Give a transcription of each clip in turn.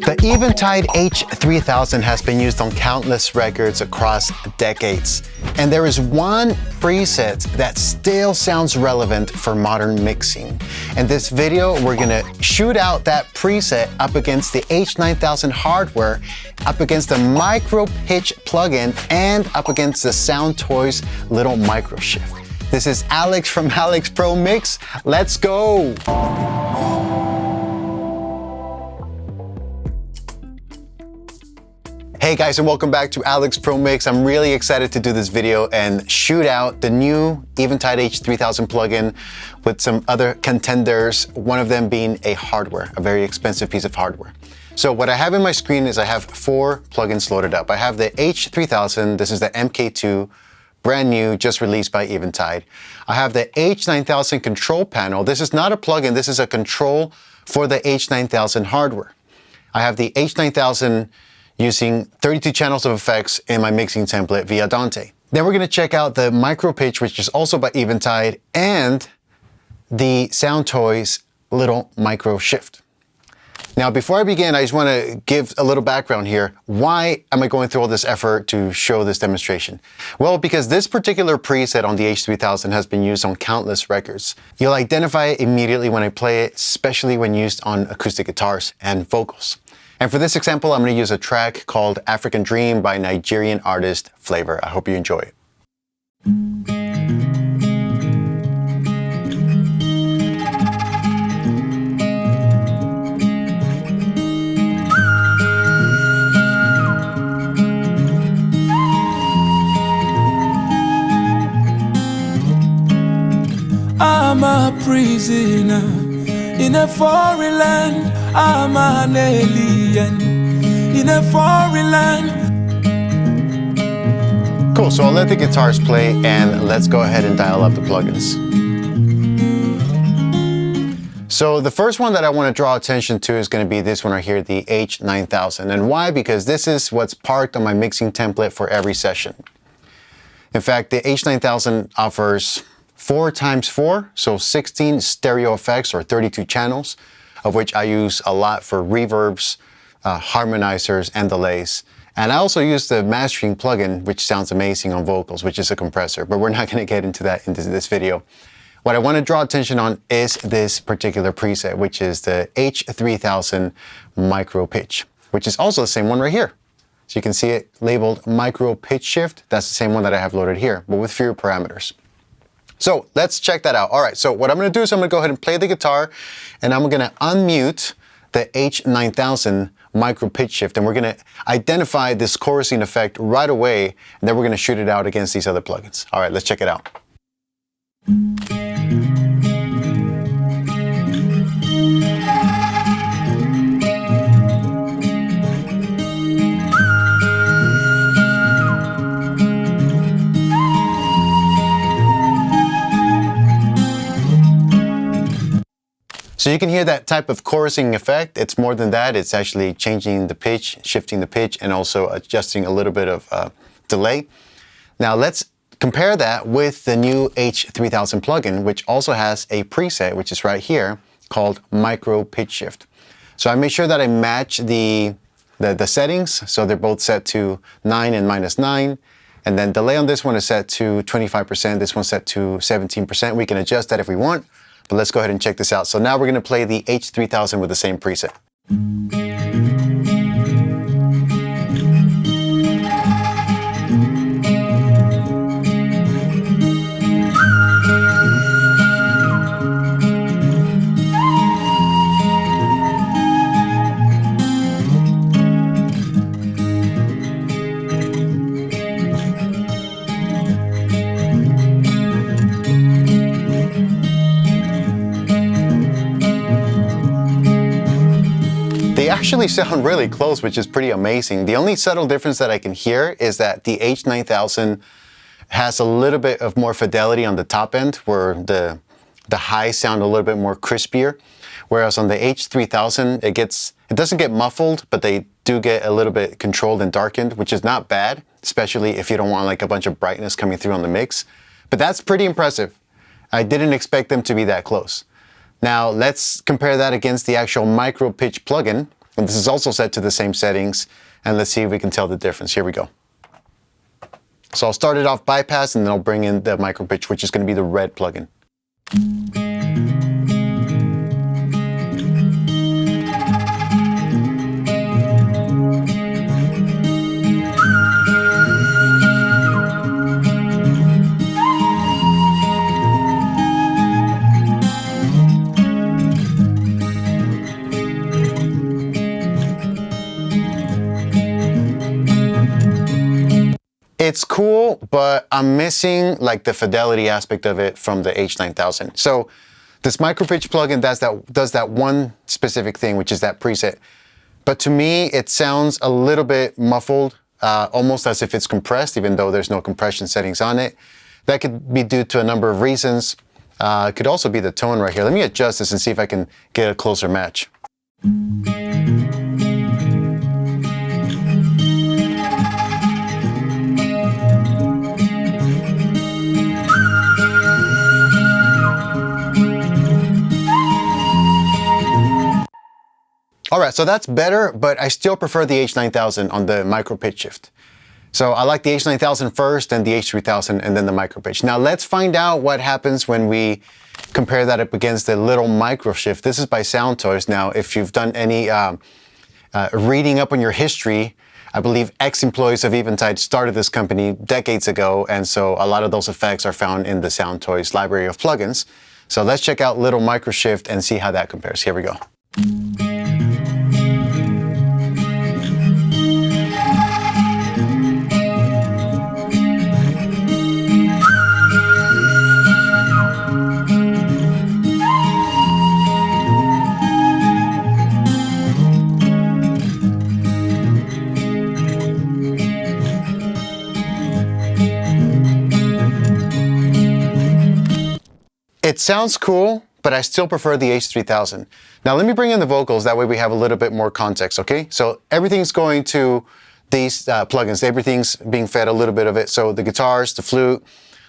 The Eventide H3000 has been used on countless records across decades, and there is one preset that still sounds relevant for modern mixing. In this video, we're gonna shoot out that preset up against the H9000 hardware, up against the MicroPitch plugin, and up against the Soundtoys little MicroShift. This is Alex from Alex Pro Mix. Let's go! Hey guys, and welcome back to Alex Pro Mix. I'm really excited to do this video and shoot out the new Eventide H3000 plugin with some other contenders, one of them being a very expensive piece of hardware. So what I have in my screen is I have 4 plugins loaded up. I have the H3000, this is the MKII, brand new, just released by Eventide. I have the H9000 control panel. This is not a plugin, this is a control for the H9000 hardware. I have the H9000 using 32 channels of effects in my mixing template via Dante. Then we're gonna check out the MicroPitch, which is also by Eventide, and the Soundtoys little MicroShift. Now, before I begin, I just wanna give a little background here. Why am I going through all this effort to show this demonstration? Well, because this particular preset on the H3000 has been used on countless records. You'll identify it immediately when I play it, especially when used on acoustic guitars and vocals. And for this example, I'm going to use a track called African Dream by Nigerian artist Flavor. I hope you enjoy it. I'm a prisoner in a foreign land. I'm an alien in a foreign land. Cool, so I'll let the guitars play and let's go ahead and dial up the plugins. So the first one that I want to draw attention to is going to be this one right here, the H9000. And why? Because this is what's parked on my mixing template for every session. In fact, the H9000 offers 4x4, so 16 stereo effects or 32 channels, of which I use a lot for reverbs, harmonizers, and delays. And I also use the mastering plugin, which sounds amazing on vocals, which is a compressor, but we're not gonna get into that in this video. What I wanna draw attention on is this particular preset, which is the H3000 MicroPitch, which is also the same one right here. So you can see it labeled MicroPitch Shift. That's the same one that I have loaded here, but with fewer parameters. So let's check that out. All right, so what I'm gonna do is I'm gonna go ahead and play the guitar and I'm gonna unmute the H9000 MicroPitch Shift, and we're gonna identify this chorusing effect right away, and then we're gonna shoot it out against these other plugins. All right, let's check it out. So you can hear that type of chorusing effect. It's more than that. It's actually changing the pitch, shifting the pitch, and also adjusting a little bit of delay. Now let's compare that with the new H3000 plugin, which also has a preset, which is right here, called MicroPitch Shift. So I make sure that I match the settings. So they're both set to 9 and -9. And then delay on this one is set to 25%. This one's set to 17%. We can adjust that if we want. But let's go ahead and check this out. So now we're going to play the H3000 with the same preset. They actually sound really close, which is pretty amazing. The only subtle difference that I can hear is that the H9000 has a little bit of more fidelity on the top end, where the highs sound a little bit more crispier. Whereas on the H3000, it doesn't get muffled, but they do get a little bit controlled and darkened, which is not bad, especially if you don't want like a bunch of brightness coming through on the mix. But that's pretty impressive. I didn't expect them to be that close. Now let's compare that against the actual MicroPitch plugin, And this is also set to the same settings. And let's see if we can tell the difference. Here we go. So I'll start it off bypass, and then I'll bring in the MicroPitch, which is going to be the red plugin. It's cool, but I'm missing like the fidelity aspect of it from the H9000. So this MicroPitch plugin does that one specific thing, which is that preset. But to me, it sounds a little bit muffled, almost as if it's compressed, even though there's no compression settings on it. That could be due to a number of reasons. It could also be the tone right here. Let me adjust this and see if I can get a closer match. All right, so that's better, but I still prefer the H9000 on the MicroPitch shift. So I like the H9000 first, then the H3000, and then the MicroPitch. Now let's find out what happens when we compare that up against the little MicroShift. This is by Soundtoys. Now, if you've done any reading up on your history, I believe ex-employees of Eventide started this company decades ago, and so a lot of those effects are found in the Soundtoys library of plugins. So let's check out little MicroShift and see how that compares. Here we go. It sounds cool, but I still prefer the H3000. Now let me bring in the vocals, that way we have a little bit more context, okay? So everything's going to these plugins, everything's being fed a little bit of it. So the guitars, the flute,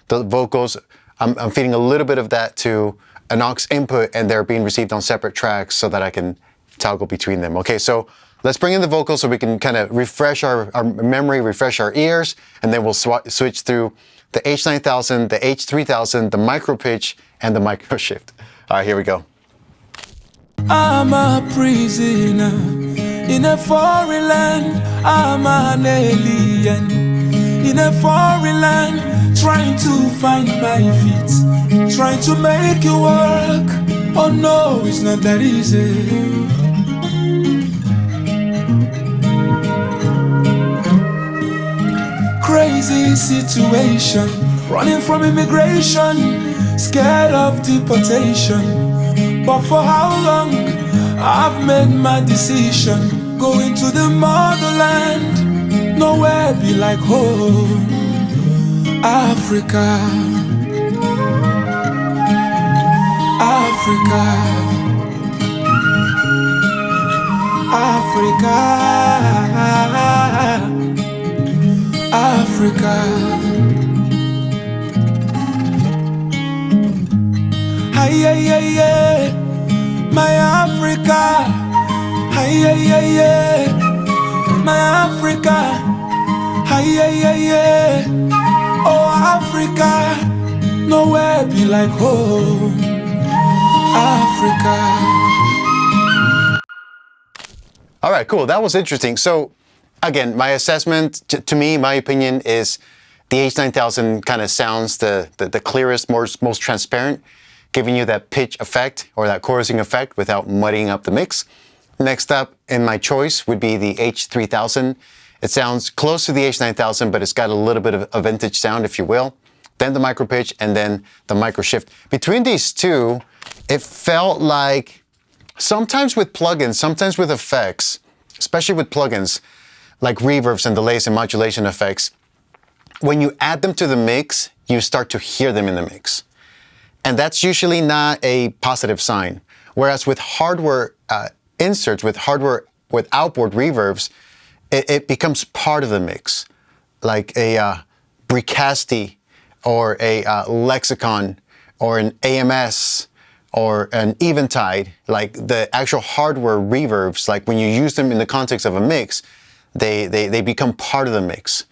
the vocals, I'm feeding a little bit of that to an aux input, and they're being received on separate tracks so that I can toggle between them. Okay, so let's bring in the vocals so we can kind of refresh our memory, refresh our ears, and then we'll switch through the H9000, the H3000, the MicroPitch, and the MicroShift. All right, here we go. I'm a prisoner in a foreign land. I'm an alien in a foreign land, trying to find my feet, trying to make it work. Oh no, it's not that easy. Crazy situation, running from immigration, scared of deportation. But for how long? I've made my decision, going to the motherland, nowhere be like home. Africa, Africa, Africa, Africa. Ay, ay, ay, ay, my Africa. Ay, ay, ay, ay, my Africa. Ay, ay, ay, ay, oh Africa, nowhere be like home. Africa. All right, cool. That was interesting. So again, my assessment, to me, my opinion is the H9000 kind of sounds the clearest, most transparent, giving you that pitch effect or that chorusing effect without muddying up the mix. Next up in my choice would be the H3000. It sounds close to the H9000, but it's got a little bit of a vintage sound, if you will. Then the MicroPitch, and then the MicroShift. Between these two, it felt like sometimes with plugins, sometimes with effects, especially with plugins, like reverbs and delays and modulation effects, when you add them to the mix, you start to hear them in the mix. And that's usually not a positive sign. Whereas with hardware inserts, with outboard reverbs, it becomes part of the mix. Like a Bricasti or a Lexicon or an AMS or an Eventide, like the actual hardware reverbs, like when you use them in the context of a mix, they become part of the mix.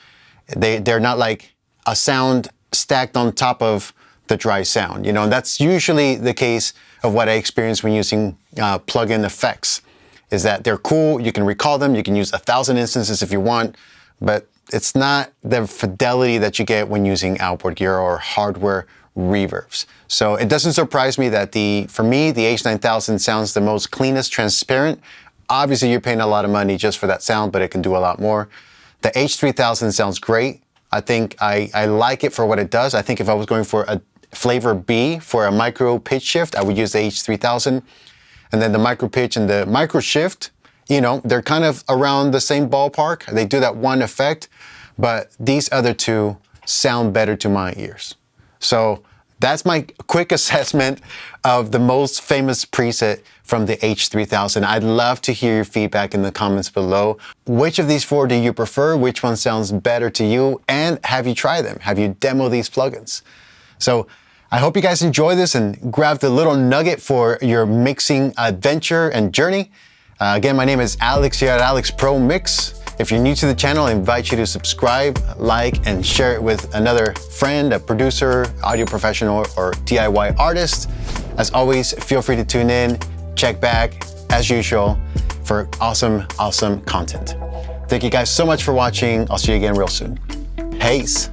They're not like a sound stacked on top of the dry sound, and that's usually the case of what I experience when using plugin effects, is that they're cool, you can recall them, you can use 1,000 instances if you want, but it's not the fidelity that you get when using outboard gear or hardware reverbs. So it doesn't surprise me that for me, the H9000 sounds the most cleanest, transparent. Obviously, you're paying a lot of money just for that sound, but it can do a lot more. The H3000 sounds great. I think I like it for what it does. I think if I was going for a flavor B for a MicroPitch shift, I would use the H3000. And then the MicroPitch and the MicroShift, they're kind of around the same ballpark. They do that one effect, but these other two sound better to my ears. So that's my quick assessment of the most famous preset from the H3000. I'd love to hear your feedback in the comments below. Which of these four do you prefer? Which one sounds better to you? And have you tried them? Have you demoed these plugins? So I hope you guys enjoy this and grabbed a little nugget for your mixing adventure and journey. Again, my name is Alex here at Alex Pro Mix. If you're new to the channel, I invite you to subscribe, like, and share it with another friend, a producer, audio professional, or DIY artist. As always, feel free to tune in, check back, as usual, for awesome, awesome content. Thank you guys so much for watching. I'll see you again real soon. Peace.